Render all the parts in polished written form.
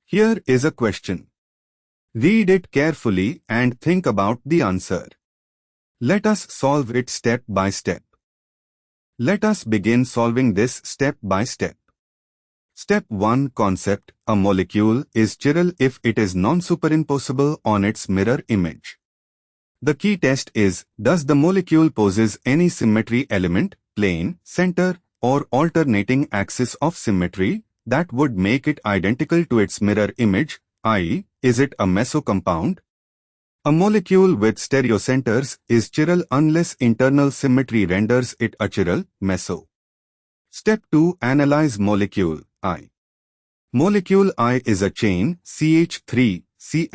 Here is a question. Read it carefully and think about the answer. Let us solve it step by step. Let us begin solving this step by step. Step 1 concept: a molecule is chiral if it is non-superimposable on its mirror image. The key test is, does the molecule possess any symmetry element, plane, center, or alternating axis of symmetry that would make it identical to its mirror image, i.e., is it a meso compound? A molecule with stereocenters is chiral unless internal symmetry renders it achiral, meso. Step 2 analyze molecule I. Molecule I is a chain CH3 C**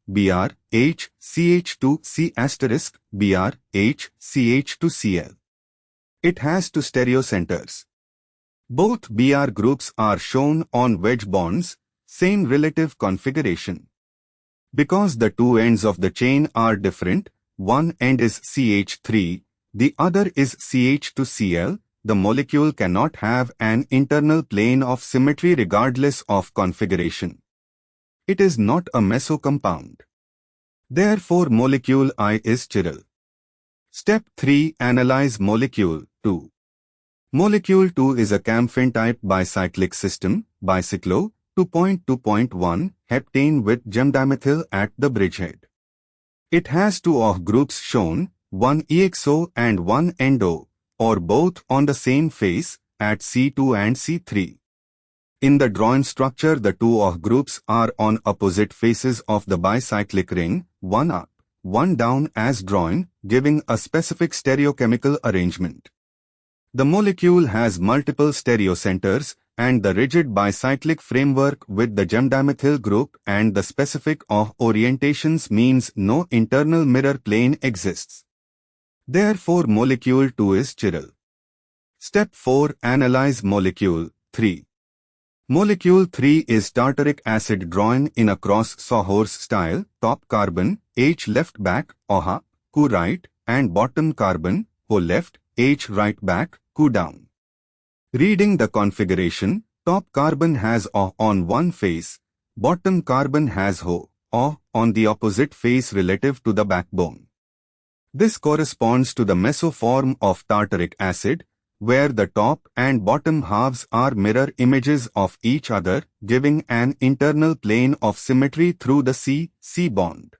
Br H CH2 C** Br H CH2 Cl. It has two stereocenters. Both Br groups are shown on wedge bonds, same relative configuration. Because the two ends of the chain are different, one end is CH3, the other is CH2Cl, the molecule cannot have an internal plane of symmetry regardless of configuration. It is not a meso compound. Therefore, molecule I is chiral. Step 3 analyze molecule 2. Molecule 2 is a camphene type bicyclic system, bicyclo, 2.2.1 heptane with gemdimethyl at the bridgehead. It has two OH groups shown, one EXO and one endo, or both on the same face, at C2 and C3. In the drawn structure, the two OH groups are on opposite faces of the bicyclic ring, one up, one down as drawn, giving a specific stereochemical arrangement. The molecule has multiple stereocenters, and the rigid bicyclic framework with the gemdimethyl group and the specific OH orientations means no internal mirror plane exists. Therefore, molecule 2 is chiral. Step 4 analyze molecule 3. Molecule 3 is tartaric acid drawn in a cross-Sawhorse style, top carbon, H left back, OH, Q right, and bottom carbon, O left, H right back, Q down. Reading the configuration, top carbon has OH on one face, bottom carbon has HO, OH on the opposite face relative to the backbone. This corresponds to the mesoform of tartaric acid, where the top and bottom halves are mirror images of each other, giving an internal plane of symmetry through the C-C bond.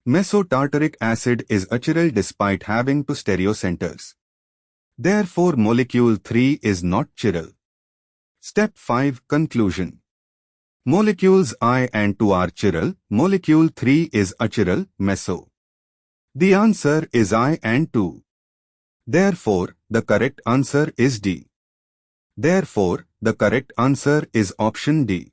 Mesotartaric acid is achiral despite having two stereocenters. Therefore, molecule 3 is not chiral. Step 5 conclusion. Molecules I and II are chiral, molecule 3 is achiral, meso. The answer is I and II. Therefore, the correct answer is D. Therefore, the correct answer is option D.